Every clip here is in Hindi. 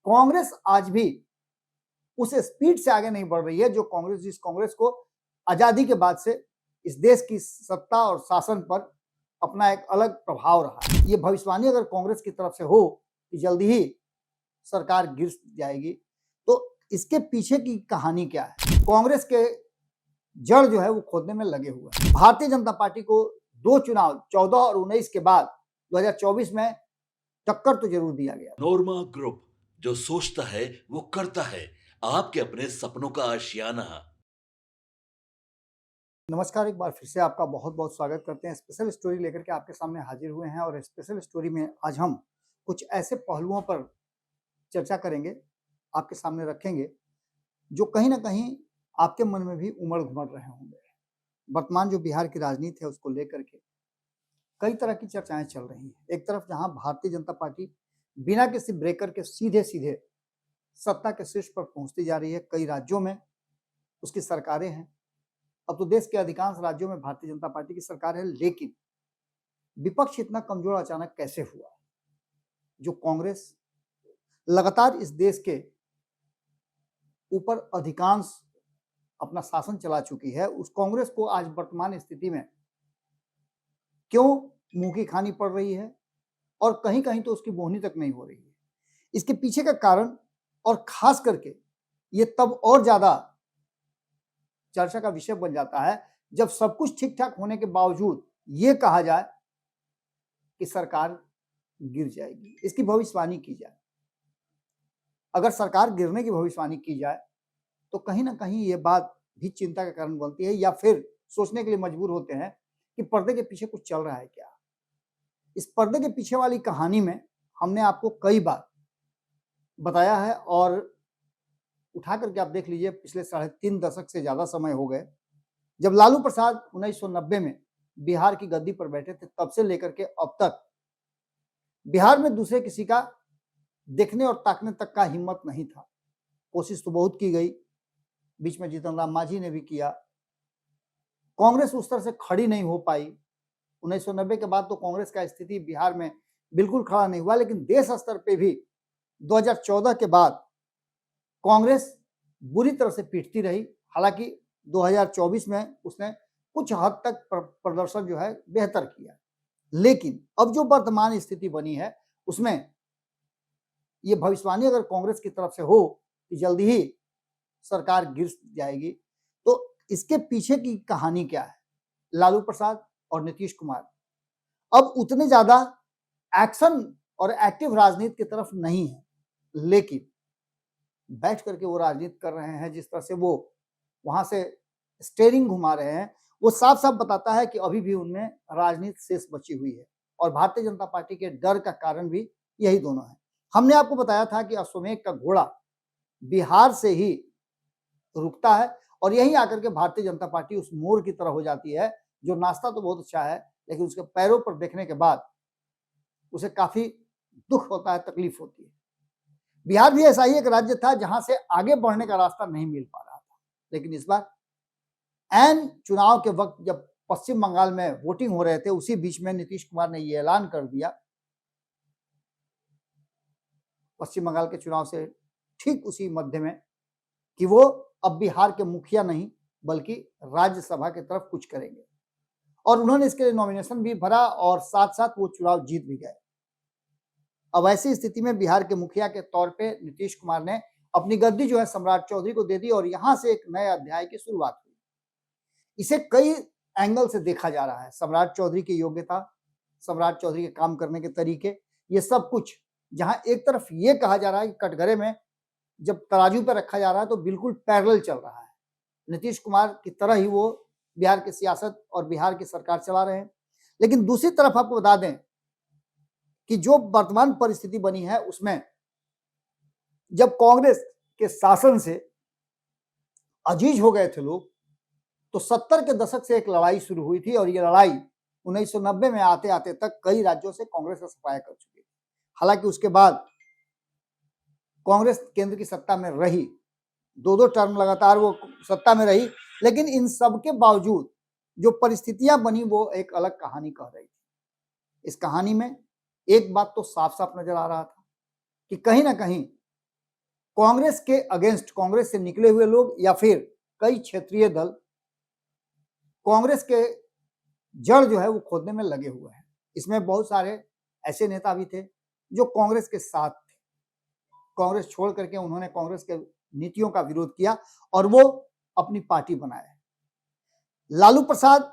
कांग्रेस आज भी उस स्पीड से आगे नहीं बढ़ रही है जिस कांग्रेस को आजादी के बाद से इस देश की सत्ता और शासन पर अपना एक अलग प्रभाव रहा है। ये भविष्यवाणी अगर कांग्रेस की तरफ से हो कि जल्दी ही सरकार गिर जाएगी, तो इसके पीछे की कहानी क्या है? कांग्रेस के जड़ जो है वो खोदने में लगे हुए हैं। भारतीय जनता पार्टी को दो चुनाव 14 और 19 के बाद 2024 में टक्कर तो जरूर दिया गया। नोरमा ग्रुप, जो सोचता है वो करता है। आपके अपने सपनों का आशियाना। नमस्कार, एक बार फिर से आपका बहुत बहुत स्वागत करते हैं। स्पेशल स्टोरी लेकर के आपके सामने हाजिर हुए हैं और स्पेशल स्टोरी में आज हम कुछ ऐसे पहलुओं पर चर्चा करेंगे, आपके सामने रखेंगे, जो कहीं ना कहीं आपके मन में भी उमड़ घुमड़ रहे होंगे। वर्तमान जो बिहार की राजनीति है उसको लेकर के कई तरह की चर्चाएं चल रही हैं। एक तरफ जहां भारतीय जनता पार्टी बिना किसी ब्रेकर के सीधे सीधे सत्ता के शीर्ष पर पहुंचती जा रही है। कई राज्यों में उसकी सरकारें हैं। अब तो देश के अधिकांश राज्यों में भारतीय जनता पार्टी की सरकार है, लेकिन विपक्ष इतना कमजोर अचानक कैसे हुआ? जो कांग्रेस लगातार इस देश के ऊपर अधिकांश अपना शासन चला चुकी है, उस कांग्रेस को आज वर्तमान स्थिति में क्यों मुंह की खानी पड़ रही है और कहीं कहीं तो उसकी बोहनी तक नहीं हो रही है? इसके पीछे का कारण और खास करके ये तब और ज्यादा चर्चा का विषय बन जाता है जब सब कुछ ठीक ठाक होने के बावजूद ये कहा जाए कि सरकार गिर जाएगी, इसकी भविष्यवाणी की जाए। अगर सरकार गिरने की भविष्यवाणी की जाए तो कहीं ना कहीं ये बात भी चिंता का कारण बनती है, या फिर सोचने के लिए मजबूर होते हैं कि पर्दे के पीछे कुछ चल रहा है क्या। इस पर्दे के पीछे वाली कहानी में हमने आपको कई बार बताया है और उठा करके आप देख लीजिए, पिछले 3.5 दशक से ज्यादा समय हो गए जब लालू प्रसाद 1990 में बिहार की गद्दी पर बैठे थे, तब से लेकर के अब तक बिहार में दूसरे किसी का देखने और ताकने तक का हिम्मत नहीं था। कोशिश तो बहुत की गई, बीच में जीतन राम मांझी ने भी किया, कांग्रेस उस तरह से खड़ी नहीं हो पाई। 1990 के बाद तो कांग्रेस का स्थिति बिहार में बिल्कुल खड़ा नहीं हुआ, लेकिन देश स्तर पे भी 2014 के बाद कांग्रेस बुरी तरह से पीटती रही। हालांकि 2024 में उसने कुछ हद तक प्रदर्शन जो है बेहतर किया, लेकिन अब जो वर्तमान स्थिति बनी है उसमें ये भविष्यवाणी अगर कांग्रेस की तरफ से हो कि जल्दी ही सरकार गिर जाएगी, तो इसके पीछे की कहानी क्या है? लालू प्रसाद और नीतीश कुमार अब उतने ज्यादा एक्शन और एक्टिव राजनीति की तरफ नहीं है, लेकिन बैठ करके वो राजनीति कर रहे हैं। जिस तरह से वो वहां से स्टेयरिंग घुमा रहे हैं, वो साफ साफ बताता है कि अभी भी उनमें राजनीति शेष बची हुई है। और भारतीय जनता पार्टी के डर का कारण भी यही दोनों है। हमने आपको बताया था कि अश्वमेध का घोड़ा बिहार से ही रुकता है और यहीं आकर के भारतीय जनता पार्टी उस मोर की तरह हो जाती है जो नाश्ता तो बहुत अच्छा है, लेकिन उसके पैरों पर देखने के बाद उसे काफी दुख होता है, तकलीफ होती है। बिहार भी ऐसा ही एक राज्य था जहां से आगे बढ़ने का रास्ता नहीं मिल पा रहा था, लेकिन इस बार ऐन चुनाव के वक्त जब पश्चिम बंगाल में वोटिंग हो रहे थे, उसी बीच में नीतीश कुमार ने यह ऐलान कर दिया, पश्चिम बंगाल के चुनाव से ठीक उसी मध्य में, कि वो अब बिहार के मुखिया नहीं बल्कि राज्यसभा की तरफ कुछ करेंगे। और उन्होंने इसके लिए नॉमिनेशन भी भरा और साथ साथ वो चुनाव जीत भी गए। अब ऐसी स्थिति में बिहार के मुखिया के तौर पे नीतीश कुमार ने अपनी गद्दी जो है सम्राट चौधरी को दे दी और यहां से एक नए अध्याय की शुरुआत हुई। इसे कई एंगल से देखा जा रहा है। सम्राट चौधरी की योग्यता, सम्राट चौधरी के काम करने के तरीके, ये सब कुछ, जहां एक तरफ ये कहा जा रहा है कि कटघरे में जब तराजू पर रखा जा रहा है तो बिल्कुल पैरेलल चल रहा है, नीतीश कुमार की तरह ही वो बिहार की सियासत और बिहार की सरकार चला रहे हैं। लेकिन दूसरी तरफ आपको बता दें कि जो वर्तमान परिस्थिति बनी है उसमें जब कांग्रेस के शासन से अजीज हो गए थे लोग, तो 70 के दशक से एक लड़ाई शुरू हुई थी और ये लड़ाई 1990 में आते आते तक कई राज्यों से कांग्रेस का सफाया कर चुकी थी। हालांकि उसके बाद कांग्रेस केंद्र की सत्ता में रही, दो टर्म लगातार वो सत्ता में रही, लेकिन इन सब के बावजूद जो परिस्थितियां बनी वो एक अलग कहानी कह रही थी। इस कहानी में एक बात तो साफ साफ नजर आ रहा था कि कहीं ना कहीं कांग्रेस के अगेंस्ट, कांग्रेस से निकले हुए लोग या फिर कई क्षेत्रीय दल कांग्रेस के जड़ जो है वो खोदने में लगे हुए हैं। इसमें बहुत सारे ऐसे नेता भी थे जो कांग्रेस के साथ थे, कांग्रेस छोड़ करके उन्होंने कांग्रेस के नीतियों का विरोध किया और वो अपनी पार्टी बनाए। लालू प्रसाद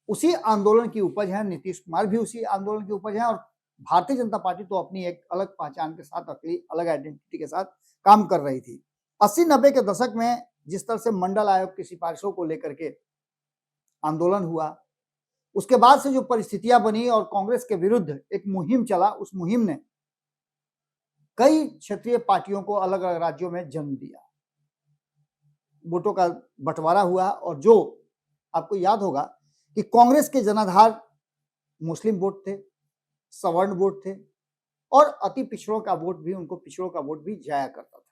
उसी आंदोलन की उपज है, नीतीश कुमार भी उसी आंदोलन की उपज है और भारतीय जनता पार्टी तो अपनी एक अलग पहचान के साथ, अपनी अलग आइडेंटिटी के साथ काम कर रही थी। 80-90 के दशक में जिस तरह से मंडल आयोग की सिफारिशों को लेकर के आंदोलन हुआ, उसके बाद से जो परिस्थितियां बनी और कांग्रेस के विरुद्ध एक मुहिम चला, उस मुहिम ने कई क्षेत्रीय पार्टियों को अलग अलग राज्यों में जन्म दिया। वोटों का बंटवारा हुआ और जो आपको याद होगा कि कांग्रेस के जनाधार मुस्लिम वोट थे, सवर्ण वोट थे और अति पिछड़ों का वोट भी, उनको पिछड़ों का वोट भी जाया करता था।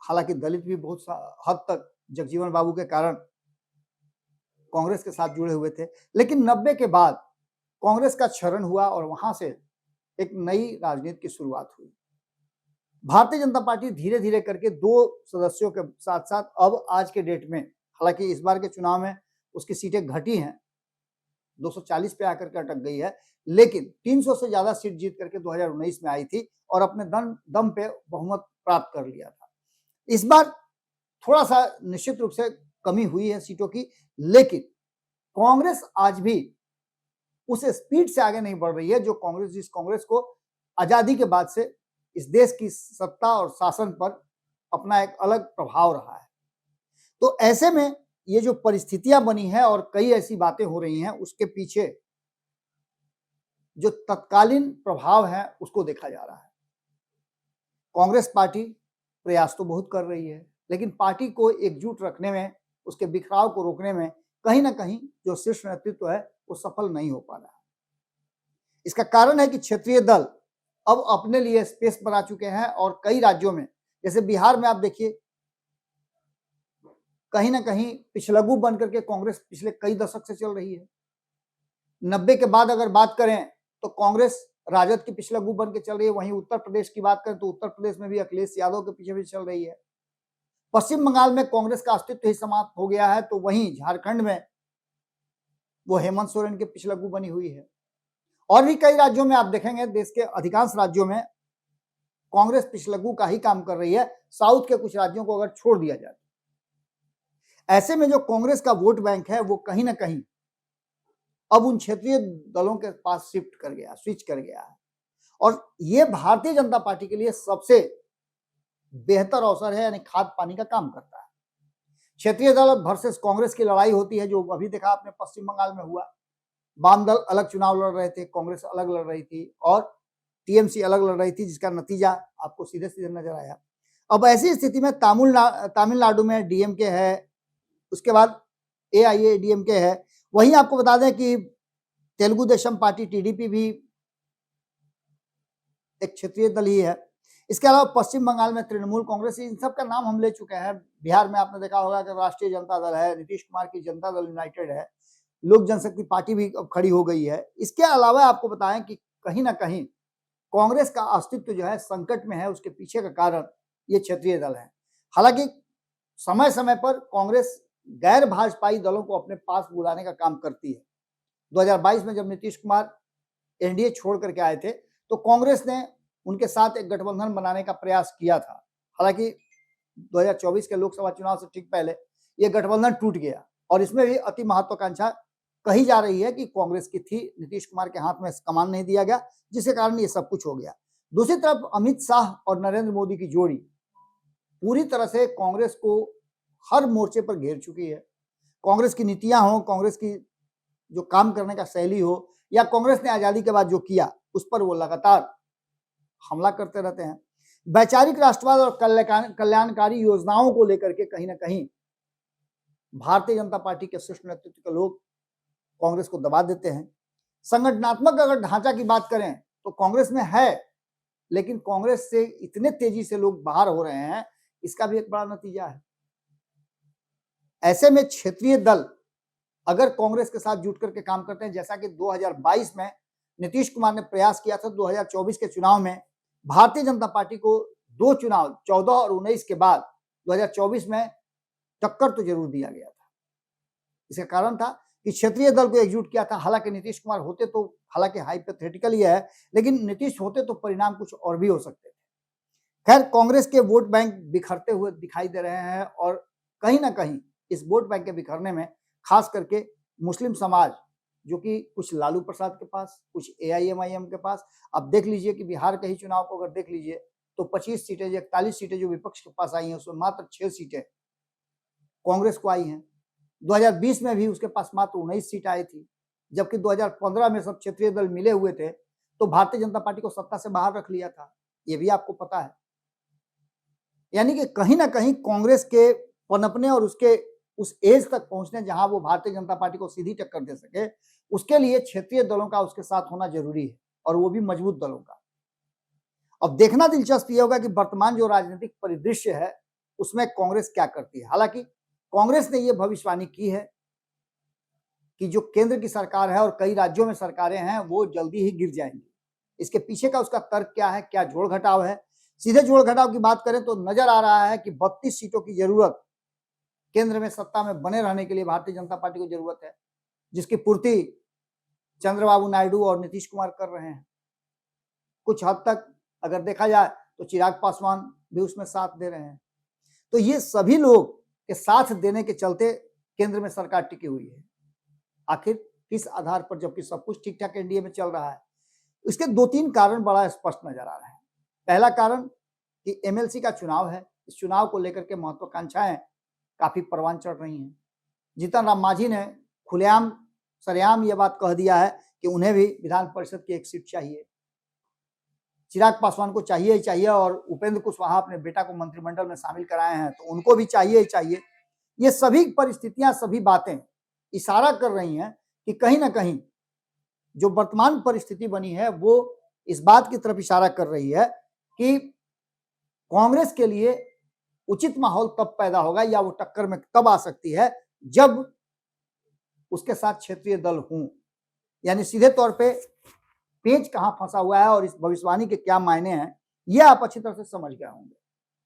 हालांकि दलित भी बहुत हद तक जगजीवन बाबू के कारण कांग्रेस के साथ जुड़े हुए थे, लेकिन 90 के बाद कांग्रेस का क्षरण हुआ और वहां से एक नई राजनीति की शुरुआत हुई। भारतीय जनता पार्टी धीरे धीरे करके 2 सदस्यों के साथ साथ अब आज के डेट में, हालांकि इस बार के चुनाव में उसकी सीटें घटी हैं, 240 पे आकर के अटक गई है, लेकिन 300 से ज्यादा सीट जीत करके 2019 में आई थी और अपने दम पे बहुमत प्राप्त कर लिया था। इस बार थोड़ा सा निश्चित रूप से कमी हुई है सीटों की, लेकिन कांग्रेस आज भी उस स्पीड से आगे नहीं बढ़ रही है जिस कांग्रेस को आजादी के बाद से इस देश की सत्ता और शासन पर अपना एक अलग प्रभाव रहा है। तो ऐसे में ये जो परिस्थितियां बनी है और कई ऐसी बातें हो रही हैं, उसके पीछे जो तत्कालीन प्रभाव है उसको देखा जा रहा है। कांग्रेस पार्टी प्रयास तो बहुत कर रही है, लेकिन पार्टी को एकजुट रखने में, उसके बिखराव को रोकने में कहीं ना कहीं जो शीर्ष नेतृत्व है वो सफल नहीं हो पा रहा है। इसका कारण है कि क्षेत्रीय दल अब अपने लिए स्पेस बना चुके हैं और कई राज्यों में, जैसे बिहार में आप देखिए, कहीं ना कहीं पिछलग्गू बन करके कांग्रेस पिछले कई दशक से चल रही है। 90 के बाद अगर बात करें तो कांग्रेस राजद की पिछलग्गू बन के चल रही है। वहीं उत्तर प्रदेश की बात करें तो उत्तर प्रदेश में भी अखिलेश यादव के पीछे भी चल रही है। पश्चिम बंगाल में कांग्रेस का अस्तित्व ही समाप्त हो गया है, तो वहीं झारखंड में वो हेमंत सोरेन के पिछलग्गू बनी हुई है। और भी कई राज्यों में आप देखेंगे, देश के अधिकांश राज्यों में कांग्रेस पिछलग्गू का ही काम कर रही है, साउथ के कुछ राज्यों को अगर छोड़ दिया जाए। ऐसे में जो कांग्रेस का वोट बैंक है वो कहीं ना कहीं अब उन क्षेत्रीय दलों के पास स्विच कर गया है और ये भारतीय जनता पार्टी के लिए सबसे बेहतर अवसर है, यानी खाद पानी का काम करता है। क्षेत्रीय दल वर्सेस कांग्रेस की लड़ाई होती है, जो अभी देखा आपने पश्चिम बंगाल में हुआ। वाम दल अलग चुनाव लड़ रहे थे, कांग्रेस अलग लड़ रही थी और टीएमसी अलग लड़ रही थी, जिसका नतीजा आपको सीधे सीधे नजर आया। अब ऐसी स्थिति में तमिलनाडु में डीएमके है, उसके बाद एआईएडीएमके है। वहीं आपको बता दें कि तेलुगु देशम पार्टी टीडीपी भी एक क्षेत्रीय दल ही है। इसके अलावा पश्चिम बंगाल में तृणमूल कांग्रेस, इन सब का नाम हम ले चुके हैं। बिहार में आपने देखा होगा कि राष्ट्रीय जनता दल है, नीतीश कुमार की जनता दल यूनाइटेड है, लोक जनशक्ति पार्टी भी अब खड़ी हो गई है। इसके अलावा आपको बताएं कि कहीं ना कहीं कांग्रेस का अस्तित्व जो है संकट में है, उसके पीछे का कारण ये क्षेत्रीय दल है। हालांकि समय समय पर कांग्रेस गैर भाजपाई दलों को अपने पास बुलाने का काम करती है। 2022 में जब नीतीश कुमार एनडीए छोड़ करके आए थे तो कांग्रेस ने उनके साथ एक गठबंधन बनाने का प्रयास किया था। हालांकि 2024 के लोकसभा चुनाव से ठीक पहले यह गठबंधन टूट गया और इसमें भी अति महत्वाकांक्षा कही जा रही है कि कांग्रेस की थी। नीतीश कुमार के हाथ में कमान नहीं दिया गया, जिसके कारण ये सब कुछ हो गया। दूसरी तरफ अमित शाह और नरेंद्र मोदी की जोड़ी पूरी तरह से कांग्रेस को हर मोर्चे पर घेर चुकी है। कांग्रेस की नीतियां हो, कांग्रेस की जो काम करने का शैली हो, या कांग्रेस ने आजादी के बाद जो किया उस पर वो लगातार हमला करते रहते हैं। वैचारिक राष्ट्रवाद और कल्याणकारी योजनाओं को लेकर के कहीं ना कहीं भारतीय जनता पार्टी के शीर्ष नेतृत्व के लोग कांग्रेस को दबा देते हैं। संगठनात्मक अगर ढांचा की बात करें तो कांग्रेस में है, लेकिन कांग्रेस से इतने तेजी से लोग बाहर हो रहे हैं, इसका भी एक बड़ा नतीजा है। ऐसे में क्षेत्रीय दल अगर कांग्रेस के साथ जुट करके काम करते हैं, जैसा कि 2022 में नीतीश कुमार ने प्रयास किया था, 2024 के चुनाव में भारतीय जनता पार्टी को दो चुनाव 14 और 19 के बाद 2024 में टक्कर तो जरूर दिया गया था। इसका कारण था कि क्षेत्रीय दल को एकजुट किया था। हालांकि नीतीश कुमार होते तो, हालांकि हाइपोथेटिकल ये है, लेकिन नीतीश होते तो परिणाम कुछ और भी हो सकते थे। खैर, कांग्रेस के वोट बैंक बिखरते हुए दिखाई दे रहे हैं और कहीं ना कहीं इस वोट बैंक के बिखरने में खास करके मुस्लिम समाज, जो कि कुछ लालू प्रसाद के पास, कुछ एआईएमआईएम के पास, अब देख लीजिए कि बिहार के ही चुनाव को अगर देख लीजिए तो 25 सीटें, 41 सीटें जो विपक्ष के पास आई हैं उसमें मात्र 6 सीटें कांग्रेस को आई हैं। 2020 में भी उसके पास मात्र 19 सीट आई थी, जबकि 2015 में सब क्षेत्रीय दल मिले हुए थे तो भारतीय जनता पार्टी को सत्ता से बाहर रख लिया था, ये भी आपको पता है। यानी कि कहीं ना कहीं कांग्रेस के पनपने और उसके उस एज तक पहुंचने जहां वो भारतीय जनता पार्टी को सीधी टक्कर दे सके, उसके लिए क्षेत्रीय दलों का उसके साथ होना जरूरी है, और वो भी मजबूत दलों का। अब देखना दिलचस्प ये होगा कि वर्तमान जो राजनीतिक परिदृश्य है उसमें कांग्रेस क्या करती है। हालांकि कांग्रेस ने यह भविष्यवाणी की है कि जो केंद्र की सरकार है और कई राज्यों में सरकारें हैं वो जल्दी ही गिर जाएंगी। इसके पीछे का उसका तर्क क्या है, क्या जोड़ घटाव है? सीधे जोड़ घटाव की बात करें तो नजर आ रहा है कि 32 सीटों की जरूरत केंद्र में सत्ता में बने रहने के लिए भारतीय जनता पार्टी को जरूरत है, जिसकी पूर्ति चंद्रबाबू नायडू और नीतीश कुमार कर रहे हैं। कुछ हद तक अगर देखा जाए तो चिराग पासवान भी उसमें साथ दे रहे हैं। तो ये सभी लोग के साथ देने के चलते केंद्र में सरकार टिकी हुई है। आखिर किस आधार पर, जबकि सब कुछ ठीक ठाक एनडीए में चल रहा है? इसके 2-3 कारण बड़ा स्पष्ट नजर आ रहे हैं। पहला कारण कि एमएलसी का चुनाव है, इस चुनाव को लेकर के महत्वाकांक्षाएं काफी परवान चढ़ रही हैं। जीतन राम मांझी ने खुलेआम सरेआम यह बात कह दिया है कि उन्हें भी विधान परिषद की एक सीट चाहिए। चिराग पासवान को चाहिए ही चाहिए, और उपेंद्र कुशवाहा अपने बेटा को मंत्रिमंडल में शामिल कराए हैं तो उनको भी चाहिए ही चाहिए। ये सभी परिस्थितियां, सभी बातें इशारा कर रही हैं कि कहीं ना कहीं जो वर्तमान परिस्थिति बनी है वो इस बात की तरफ इशारा कर रही है कि कांग्रेस के लिए उचित माहौल तब पैदा होगा या वो टक्कर में तब आ सकती है जब उसके साथ क्षेत्रीय दल हों। यानी सीधे तौर पे पेच कहां फंसा हुआ है और इस भविष्यवाणी के क्या मायने हैं, ये आप अच्छी तरह से समझ गए होंगे।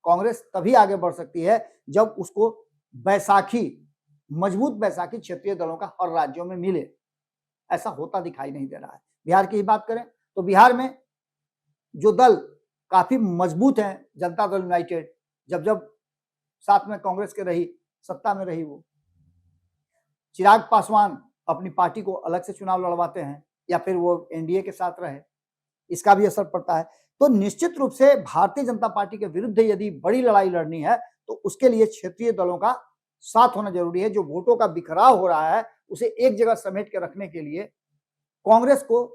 कांग्रेस तभी आगे बढ़ सकती है जब उसको बैसाखी, मजबूत बैसाखी क्षेत्रीय दलों का हर राज्यों में मिले। ऐसा होता दिखाई नहीं दे रहा है। बिहार की ही बात करें तो बिहार में जो दल काफी मजबूत हैं, जनता दल यूनाइटेड, जब जब साथ में कांग्रेस के रही, सत्ता में रही, वो चिराग पासवान अपनी पार्टी को अलग से चुनाव लड़वाते हैं या फिर वो एनडीए के साथ रहे, इसका भी असर पड़ता है। तो निश्चित रूप से भारतीय जनता पार्टी के विरुद्ध यदि बड़ी लड़ाई लड़नी है तो उसके लिए क्षेत्रीय दलों का साथ होना जरूरी है। जो वोटों का बिखराव हो रहा है उसे एक जगह समेट के रखने के लिए कांग्रेस को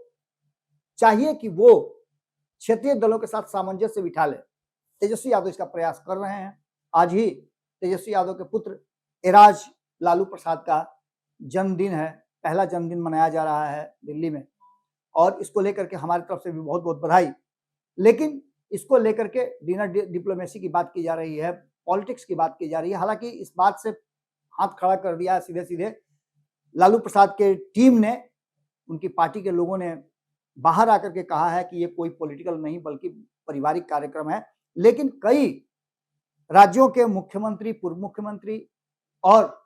चाहिए कि वो क्षेत्रीय दलों के साथ सामंजस्य बिठा ले। तेजस्वी यादव इसका प्रयास कर रहे हैं। आज ही तेजस्वी यादव के पुत्र एराज लालू प्रसाद का जन्मदिन है, पहला जन्मदिन मनाया जा रहा है दिल्ली में, और इसको लेकर के हमारी तरफ से भी बहुत बहुत बधाई। लेकिन इसको लेकर के डिनर डिप्लोमेसी की बात की जा रही है, पॉलिटिक्स की बात की जा रही है। हालांकि इस बात से हाथ खड़ा कर दिया सीधे सीधे लालू प्रसाद के टीम ने, उनकी पार्टी के लोगों ने बाहर आकर के कहा है कि ये कोई पॉलिटिकल नहीं बल्कि पारिवारिक कार्यक्रम है। लेकिन कई राज्यों के मुख्यमंत्री, पूर्व मुख्यमंत्री और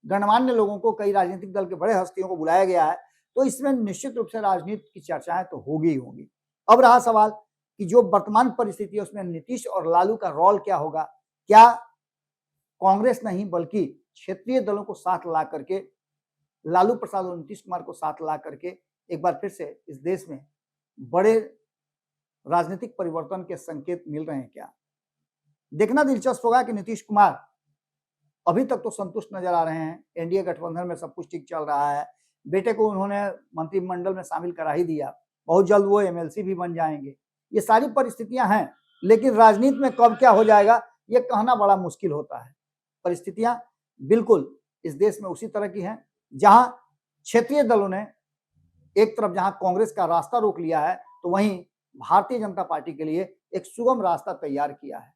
गणमान्य लोगों को, कई राजनीतिक दल के बड़े हस्तियों को बुलाया गया है, तो इसमें निश्चित रूप से राजनीति की चर्चाएं तो होगी ही होगी। अब रहा सवाल कि जो वर्तमान परिस्थिति है उसमें नीतीश और लालू का रोल क्या होगा। क्या कांग्रेस नहीं बल्कि क्षेत्रीय दलों को साथ ला करके, लालू प्रसाद और नीतीश कुमार को साथ ला करके एक बार फिर से इस देश में बड़े राजनीतिक परिवर्तन के संकेत मिल रहे हैं क्या? देखना दिलचस्प होगा कि नीतीश कुमार अभी तक तो संतुष्ट नजर आ रहे हैं, एनडीए गठबंधन में सब कुछ ठीक चल रहा है, बेटे को उन्होंने मंत्रिमंडल में शामिल करा ही दिया, बहुत जल्द वो एमएलसी भी बन जाएंगे। ये सारी परिस्थितियां हैं, लेकिन राजनीति में कब क्या हो जाएगा ये कहना बड़ा मुश्किल होता है। परिस्थितियां बिल्कुल इस देश में उसी तरह की हैं जहां क्षेत्रीय दलों ने एक तरफ जहां कांग्रेस का रास्ता रोक लिया है तो वहीं भारतीय जनता पार्टी के लिए एक सुगम रास्ता तैयार किया है।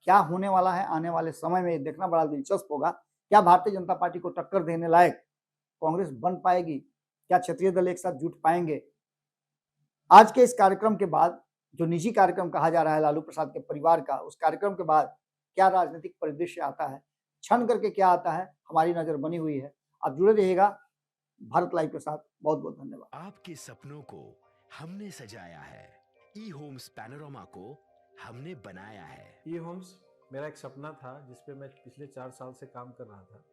क्या होने वाला है आने वाले समय में देखना बड़ा दिलचस्प होगा। क्या भारतीय जनता पार्टी को टक्कर देने लायक कांग्रेस बन पाएगी? क्या क्षेत्रीय दल एक साथ जुट पाएंगे? आज के इस कार्यक्रम के बाद जो निजी कार्यक्रम कहा जा रहा है लालू प्रसाद के परिवार का, उस कार्यक्रम के बाद क्या राजनीतिक परिदृश्य आता है, क्षण करके क्या आता है, हमारी नजर बनी हुई है। आप जुड़े रहिएगा भारत लाइव के साथ। बहुत बहुत धन्यवाद। आपके सपनों को हमने सजाया है, ई होम्स पैनोरामा को हमने बनाया है। ई होम्स मेरा एक सपना था जिस पे मैं पिछले 4 साल से काम कर रहा था।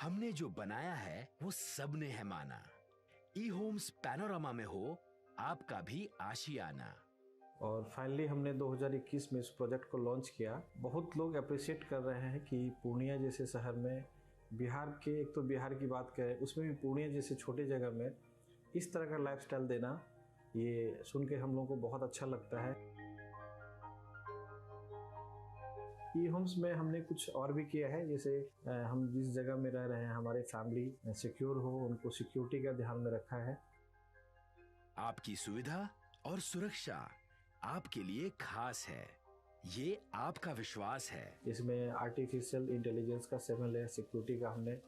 हमने जो बनाया है वो सबने है माना। ई होम्स पैनोरामा में हो आपका भी आशियाना। और फाइनली हमने 2021 में इस प्रोजेक्ट को लॉन्च किया। बहुत लोग अप्रिशिएट कर रहे हैं कि पूर्णिया जैसे शहर में, बिहार के, एक तो बिहार की बात करें उसमें भी पूर्णिया जैसे छोटे जगह में इस तरह का लाइफस्टाइल देना, ये सुन के हम लोगों को बहुत अच्छा लगता है। ई होम्स में हमने कुछ और भी किया है, जैसे हम जिस जगह में रह रहे हैं हमारे फैमिली सिक्योर हो, उनको सिक्योरिटी का ध्यान में रखा है। आपकी सुविधा और सुरक्षा आपके लिए खास है, ये आपका विश्वास है। इसमें आर्टिफिशियल इंटेलिजेंस का 7 लेयर सिक्योरिटी का हमने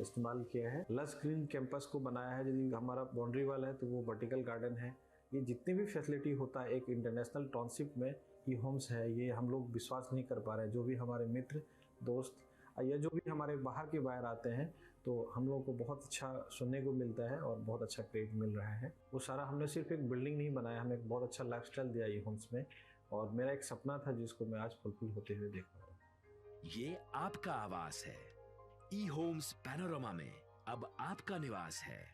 इस्तेमाल किया है। लस ग्रीन कैंपस को बनाया है। यदि हमारा बाउंड्री वाल है तो वो वर्टिकल गार्डन है। ये जितनी भी फैसिलिटी होता है एक इंटरनेशनल टाउनशिप में, ई होम्स है, ये हम लोग विश्वास नहीं कर पा रहे हैं। जो भी हमारे मित्र दोस्त या जो भी हमारे बाहर के बाहर आते हैं तो हम लोगों को बहुत अच्छा सुनने को मिलता है और बहुत अच्छा क्रेडिट मिल रहा है। वो सारा हमने सिर्फ एक बिल्डिंग नहीं बनाया, हमें एक बहुत अच्छा लाइफस्टाइल दिया ई होम्स में, और मेरा एक सपना था जिसको मैं आज फुलफिल होते हुए देख रहा हूँ। ये आपका आवास है। ई होम्स पैनोरामा में अब आपका निवास है।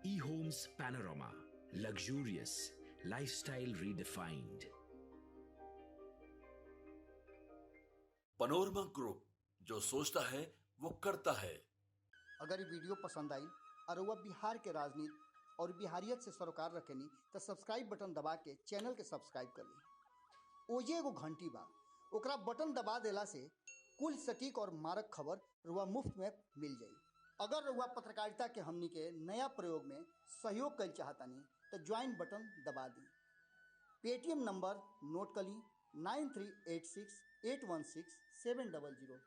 E Homes Panorama, luxurious lifestyle redefined. Panorama group, जो सोचता है वो करता है। अगर ये वीडियो पसंद आई और वह बिहार के राजनीति और बिहारियत से सरोकार रखेनी तो सब्सक्राइब बटन दबा के चैनल के सब्सक्राइब कर ली। ओजे एगो घंटी बा, ओकरा बटन दबा देला से कुल सटीक और मारक खबर रुआ मुफ्त में मिल जाई। अगर रुआ पत्रकारिता के हमनी के नया प्रयोग में सहयोग कर चाहतानी तो ज्वाइन बटन दबा दी। पेटीएम नंबर नोट कर ली 9386816700।